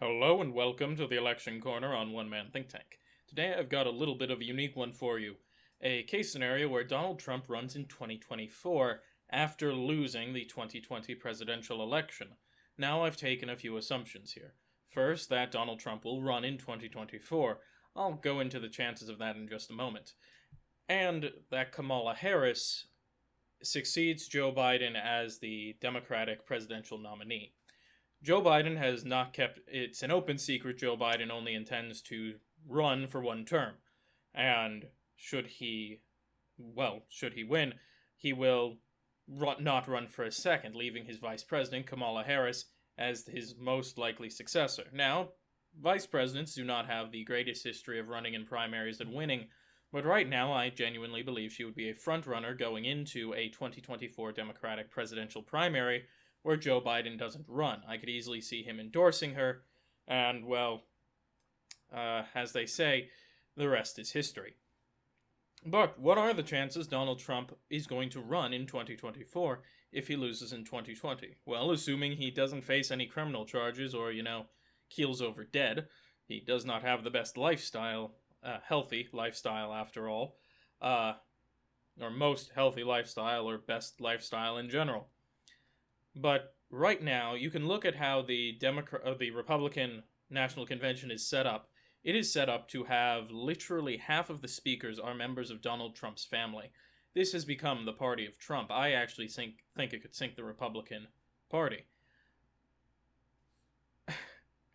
Hello and welcome to the Election Corner on One Man Think Tank. Today I've got a little bit of a unique one for you. A case scenario where Donald Trump runs in 2024 after losing the 2020 presidential election. Now I've taken a few assumptions here. First, that Donald Trump will run in 2024. I'll go into the chances of that in just a moment. And that Kamala Harris succeeds Joe Biden as the Democratic presidential nominee. Joe Biden has not kept, it's an open secret, Joe Biden only intends to run for one term. And should he win, he will not run for a second, leaving his vice president, Kamala Harris, as his most likely successor. Now, vice presidents do not have the greatest history of running in primaries and winning, but right now I genuinely believe she would be a front runner going into a 2024 Democratic presidential primary where Joe Biden doesn't run. I could easily see him endorsing her, and, well, as they say, the rest is history. But what are the chances Donald Trump is going to run in 2024 if he loses in 2020? Well, assuming he doesn't face any criminal charges or, keels over dead. He does not have the best lifestyle, healthy lifestyle after all, or most healthy lifestyle or best lifestyle in general. But right now, you can look at how the Republican National Convention is set up. It is set up to have literally half of the speakers are members of Donald Trump's family. This has become the party of Trump. I actually think it could sink the Republican Party.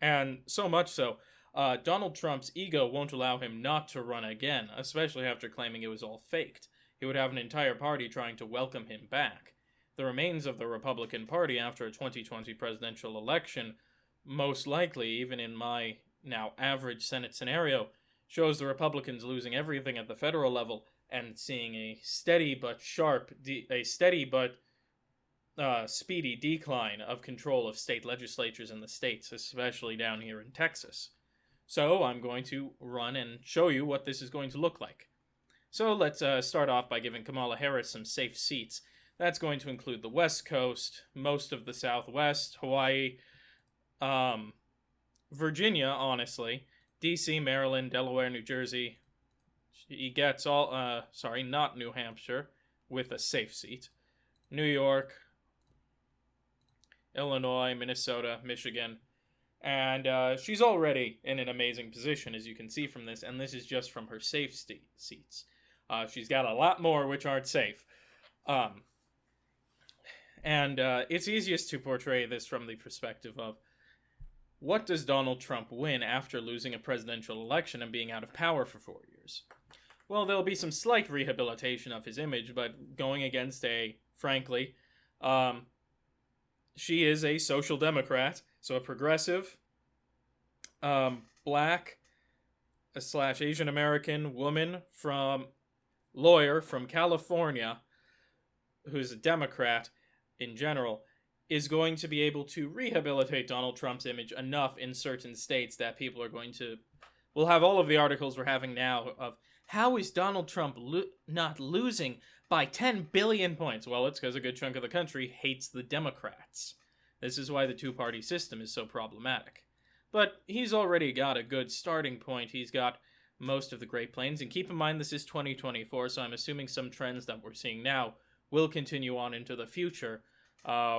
And so much so, Donald Trump's ego won't allow him not to run again, especially after claiming it was all faked. He would have an entire party trying to welcome him back. The remains of the Republican Party after a 2020 presidential election, most likely, even in my now average Senate scenario, shows the Republicans losing everything at the federal level and seeing a steady but speedy decline of control of state legislatures in the states, especially down here in Texas. So I'm going to run and show you what this is going to look like. So let's start off by giving Kamala Harris some safe seats. That's going to include the West Coast, most of the Southwest, Hawaii, Virginia, honestly, D.C., Maryland, Delaware, New Jersey. He gets not New Hampshire, with a safe seat. New York, Illinois, Minnesota, Michigan. And she's already in an amazing position, as you can see from this, and this is just from her safe seats. She's got a lot more which aren't safe. And it's easiest to portray this from the perspective of, what does Donald Trump win after losing a presidential election and being out of power for 4 years? Well, there'll be some slight rehabilitation of his image, but going against she is a social democrat, so a progressive, black / Asian American woman lawyer from California, who's a Democrat, in general, is going to be able to rehabilitate Donald Trump's image enough in certain states that people are we'll have all of the articles we're having now of, how is Donald Trump not losing by 10 billion points? Well, it's because a good chunk of the country hates the Democrats. This is why the two-party system is so problematic. But he's already got a good starting point. He's got most of the Great Plains, and keep in mind this is 2024, so I'm assuming some trends that we're seeing now will continue on into the future,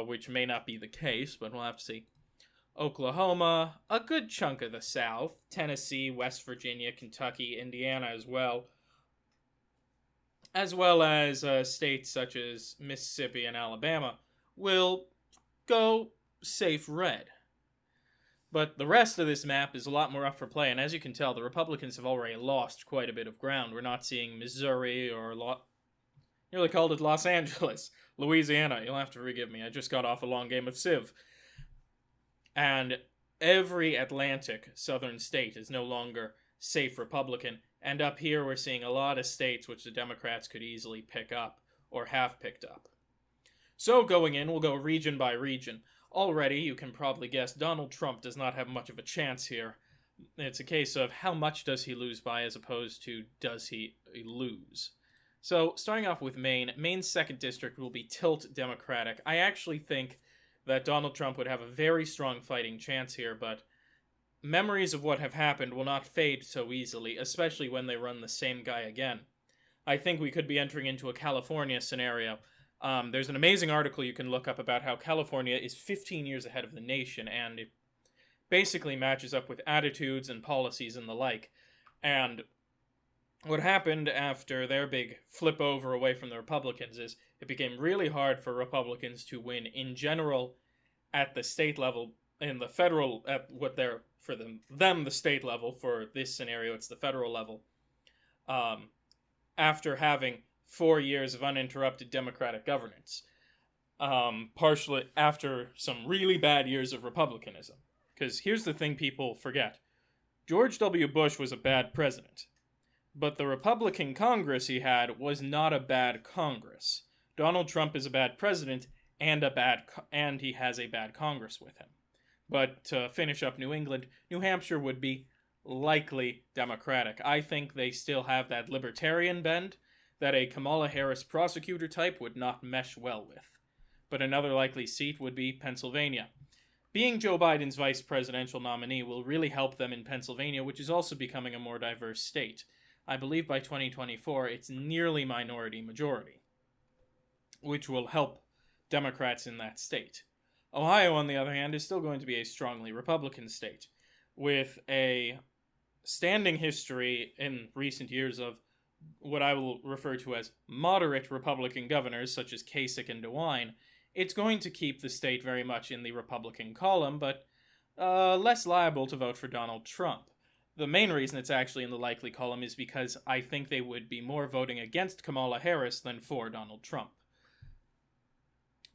which may not be the case, but we'll have to see. Oklahoma, a good chunk of the South, Tennessee, West Virginia, Kentucky, Indiana as well as states such as Mississippi and Alabama, will go safe red. But the rest of this map is a lot more up for play, and as you can tell, the Republicans have already lost quite a bit of ground. We're not seeing Missouri or nearly called it Los Angeles. Louisiana, you'll have to forgive me. I just got off a long game of Civ. And every Atlantic southern state is no longer safe Republican. And up here we're seeing a lot of states which the Democrats could easily pick up or have picked up. So going in, we'll go region by region. Already, you can probably guess Donald Trump does not have much of a chance here. It's a case of how much does he lose by as opposed to does he lose. So, starting off with Maine, Maine's 2nd District will be tilt Democratic. I actually think that Donald Trump would have a very strong fighting chance here, but memories of what have happened will not fade so easily, especially when they run the same guy again. I think we could be entering into a California scenario. There's an amazing article you can look up about how California is 15 years ahead of the nation, and it basically matches up with attitudes and policies and the like. And what happened after their big flip over away from the Republicans is it became really hard for Republicans to win in general at the state level, in the federal, at what they're, for them the state level. For this scenario, it's the federal level. After having 4 years of uninterrupted Democratic governance, partially after some really bad years of Republicanism. Because here's the thing people forget. George W. Bush was a bad president, but the Republican Congress he had was not a bad Congress. Donald Trump is a bad president, and he has a bad Congress with him. But to finish up New England, New Hampshire would be likely Democratic. I think they still have that libertarian bend that a Kamala Harris prosecutor type would not mesh well with. But another likely seat would be Pennsylvania. Being Joe Biden's vice presidential nominee will really help them in Pennsylvania, which is also becoming a more diverse state. I believe by 2024 it's nearly minority majority, which will help Democrats in that state. Ohio, on the other hand, is still going to be a strongly Republican state, with a standing history in recent years of what I will refer to as moderate Republican governors, such as Kasich and DeWine. It's going to keep the state very much in the Republican column, but less liable to vote for Donald Trump. The main reason it's actually in the likely column is because I think they would be more voting against Kamala Harris than for Donald Trump.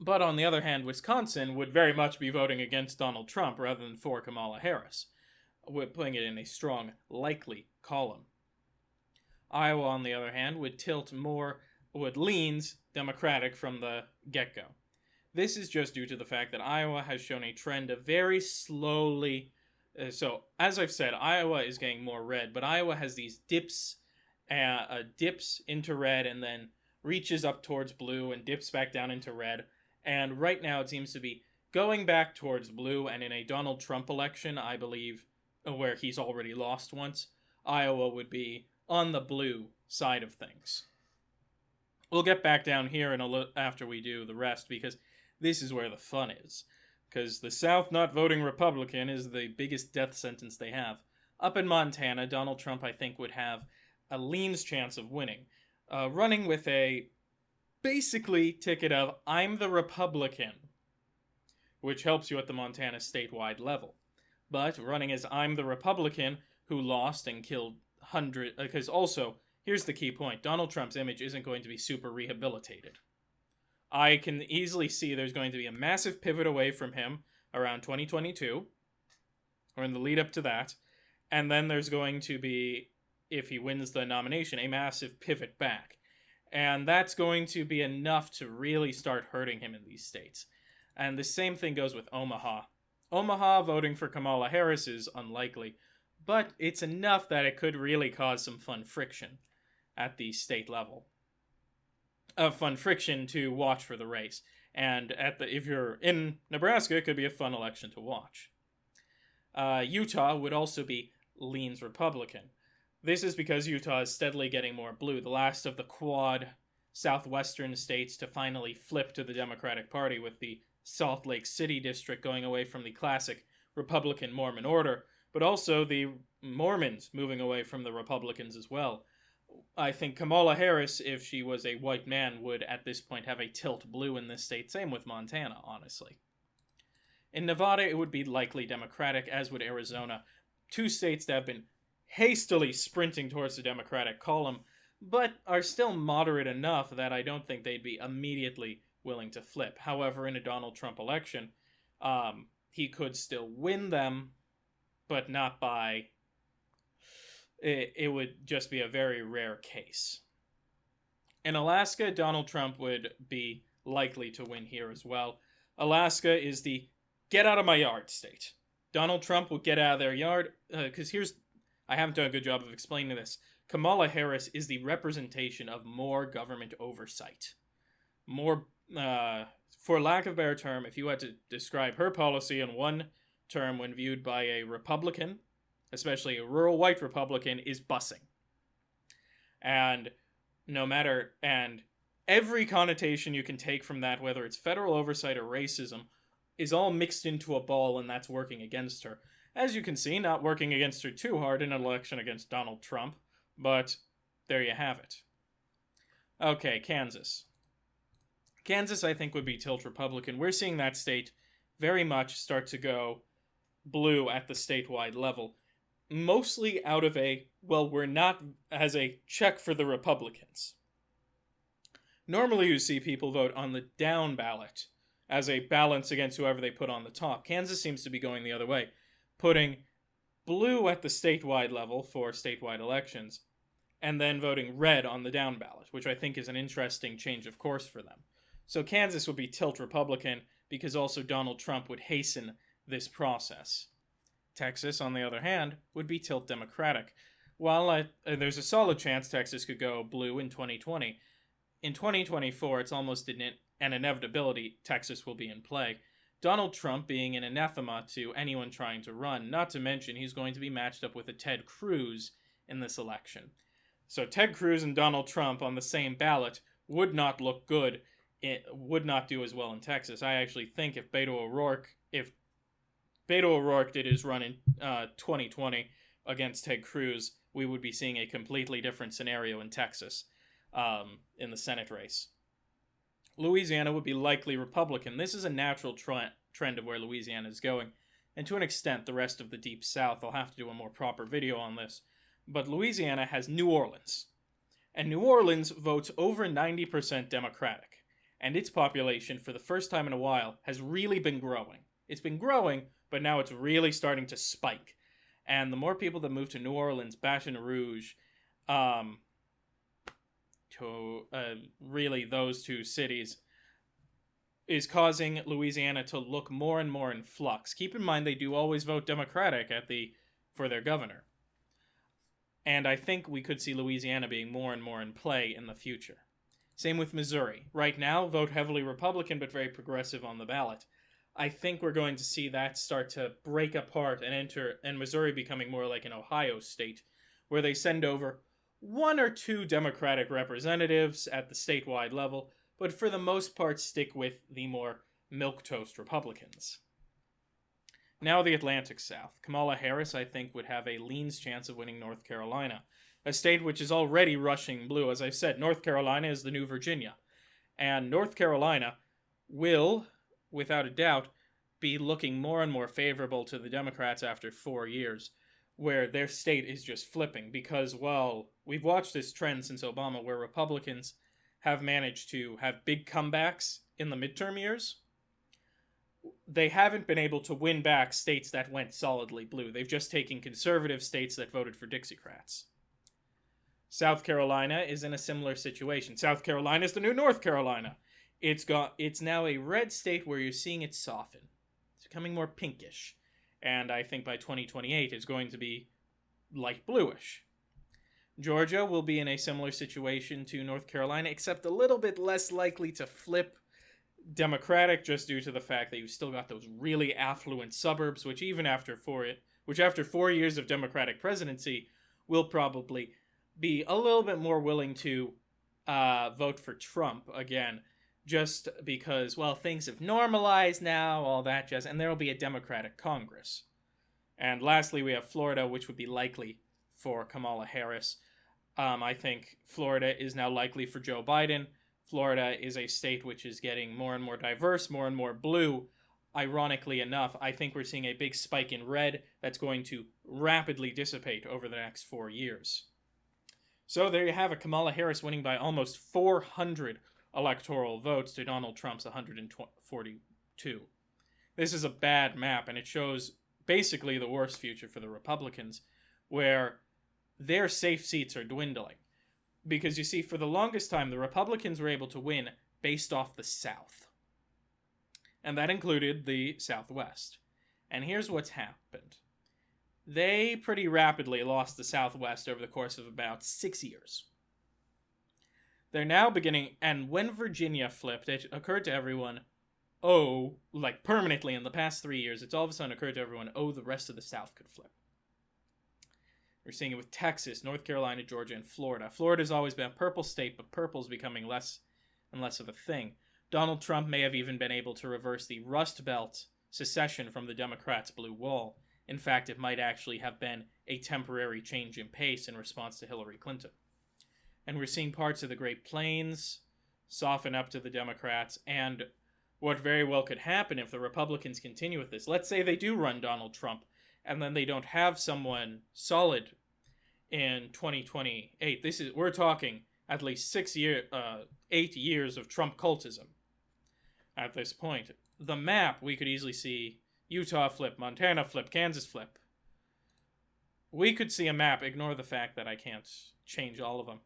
But on the other hand, Wisconsin would very much be voting against Donald Trump rather than for Kamala Harris, putting it in a strong likely column. Iowa, on the other hand, leans Democratic from the get-go. This is just due to the fact that Iowa has shown a trend of very slowly... so, as I've said, Iowa is getting more red, but Iowa has these dips into red and then reaches up towards blue and dips back down into red. And right now it seems to be going back towards blue, and in a Donald Trump election, I believe, where he's already lost once, Iowa would be on the blue side of things. We'll get back down here after we do the rest, because this is where the fun is. Because the South not voting Republican is the biggest death sentence they have. Up in Montana, Donald Trump, I think, would have a leans chance of winning. Running with a basically ticket of I'm the Republican, which helps you at the Montana statewide level. But running as I'm the Republican who lost and killed hundreds, because also, here's the key point, Donald Trump's image isn't going to be super rehabilitated. I can easily see there's going to be a massive pivot away from him around 2022, or in the lead up to that, and then there's going to be, if he wins the nomination, a massive pivot back. And that's going to be enough to really start hurting him in these states. And the same thing goes with Omaha. Omaha voting for Kamala Harris is unlikely, but it's enough that it could really cause some fun friction at the state level. Fun friction to watch for the race. And if you're in Nebraska, it could be a fun election to watch. Utah would also be leans Republican. This is because Utah is steadily getting more blue, the last of the quad southwestern states to finally flip to the Democratic Party, with the Salt Lake City district going away from the classic Republican Mormon order, but also the Mormons moving away from the Republicans as well. I think Kamala Harris, if she was a white man, would at this point have a tilt blue in this state. Same with Montana, honestly. In Nevada, it would be likely Democratic, as would Arizona. Two states that have been hastily sprinting towards the Democratic column, but are still moderate enough that I don't think they'd be immediately willing to flip. However, in a Donald Trump election, he could still win them, but not by... It would just be a very rare case. In Alaska, Donald Trump would be likely to win here as well. Alaska is the get out of my yard state. Donald Trump will get out of their yard, because I haven't done a good job of explaining this. Kamala Harris is the representation of more government oversight. More, for lack of a better term, if you had to describe her policy in 1, term when viewed by a Republican, especially a rural white Republican, is busing. And every connotation you can take from that, whether it's federal oversight or racism, is all mixed into a ball, and that's working against her. As you can see, not working against her too hard in an election against Donald Trump, but there you have it. Okay, Kansas. Kansas, I think, would be tilt Republican. We're seeing that state very much start to go blue at the statewide level. Mostly out of we're not, as a check for the Republicans. Normally you see people vote on the down ballot as a balance against whoever they put on the top. Kansas seems to be going the other way, putting blue at the statewide level for statewide elections, and then voting red on the down ballot, which I think is an interesting change of course for them. So Kansas would be tilt Republican, because also Donald Trump would hasten this process. Texas, on the other hand, would be tilt Democratic. While there's a solid chance Texas could go blue in 2020, in 2024 it's almost an inevitability Texas will be in play. Donald Trump being an anathema to anyone trying to run, not to mention he's going to be matched up with a Ted Cruz in this election. So Ted Cruz and Donald Trump on the same ballot would not look good. It would not do as well in Texas. I actually think if Beto O'Rourke did his run in 2020 against Ted Cruz, we would be seeing a completely different scenario in Texas in the Senate race. Louisiana would be likely Republican. This is a natural trend of where Louisiana is going, and to an extent the rest of the Deep South. I'll have to do a more proper video on this. But Louisiana has New Orleans, and New Orleans votes over 90% Democratic. And its population, for the first time in a while, has really been growing. It's been growing, but now it's really starting to spike. And the more people that move to New Orleans, Baton Rouge, really those two cities, is causing Louisiana to look more and more in flux. Keep in mind they do always vote Democratic for their governor. And I think we could see Louisiana being more and more in play in the future. Same with Missouri. Right now, vote heavily Republican, but very progressive on the ballot. I think we're going to see that start to break apart and Missouri becoming more like an Ohio state, where they send over one or two Democratic representatives at the statewide level, but for the most part stick with the more milquetoast Republicans. Now the Atlantic South. Kamala Harris, I think, would have a leans chance of winning North Carolina, a state which is already rushing blue. As I've said, North Carolina is the new Virginia. And North Carolina will, without a doubt, be looking more and more favorable to the Democrats after 4 years, where their state is just flipping. Because, well, we've watched this trend since Obama, where Republicans have managed to have big comebacks in the midterm years. They haven't been able to win back states that went solidly blue. They've just taken conservative states that voted for Dixiecrats. South Carolina is in a similar situation. South Carolina is the new North Carolina. It's now a red state where you're seeing it soften. It's becoming more pinkish. And I think by 2028 it's going to be light bluish. Georgia will be in a similar situation to North Carolina, except a little bit less likely to flip Democratic, just due to the fact that you've still got those really affluent suburbs, which after 4 years of Democratic presidency will probably be a little bit more willing to vote for Trump again, just because, well, things have normalized now, all that jazz, and there will be a Democratic Congress. And lastly, we have Florida, which would be likely for Kamala Harris. I think Florida is now likely for Joe Biden. Florida is a state which is getting more and more diverse, more and more blue. Ironically enough, I think we're seeing a big spike in red that's going to rapidly dissipate over the next 4 years. So there you have it, Kamala Harris winning by almost 400 electoral votes to Donald Trump's 142. This is a bad map, and it shows basically the worst future for the Republicans, where their safe seats are dwindling. Because you see, for the longest time, the Republicans were able to win based off the South. And that included the Southwest. And here's what's happened. They pretty rapidly lost the Southwest over the course of about 6 years. They're now beginning, and when Virginia flipped, it occurred to everyone, oh, like permanently in the past 3 years, it's all of a sudden occurred to everyone, oh, the rest of the South could flip. We're seeing it with Texas, North Carolina, Georgia, and Florida. Florida's always been a purple state, but purple's becoming less and less of a thing. Donald Trump may have even been able to reverse the Rust Belt secession from the Democrats' blue wall. In fact, it might actually have been a temporary change in pace in response to Hillary Clinton. And we're seeing parts of the Great Plains soften up to the Democrats, and what very well could happen if the Republicans continue with this. Let's say they do run Donald Trump, and then they don't have someone solid in 2028. We're talking at least 8 years of Trump cultism at this point. The map, we could easily see Utah flip, Montana flip, Kansas flip. We could see a map, ignore the fact that I can't change all of them,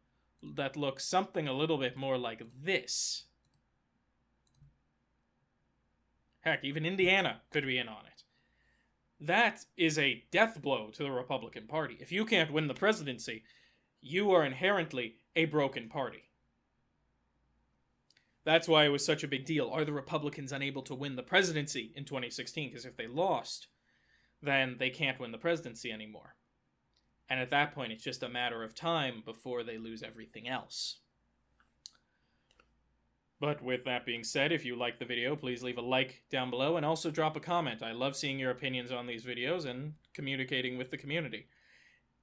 that looks something a little bit more like this. Heck, even Indiana could be in on it. That is a death blow to the Republican Party. If you can't win the presidency, you are inherently a broken party. That's why it was such a big deal. Are the Republicans unable to win the presidency in 2016? Because if they lost, then they can't win the presidency anymore. And at that point, it's just a matter of time before they lose everything else. But with that being said, if you like the video, please leave a like down below and also drop a comment. I love seeing your opinions on these videos and communicating with the community.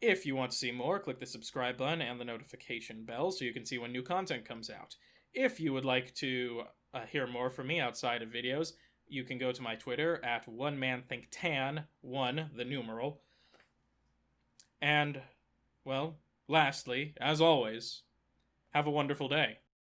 If you want to see more, click the subscribe button and the notification bell so you can see when new content comes out. If you would like to hear more from me outside of videos, you can go to my Twitter at onemanThinkTan1, the numeral. And, well, lastly, as always, have a wonderful day.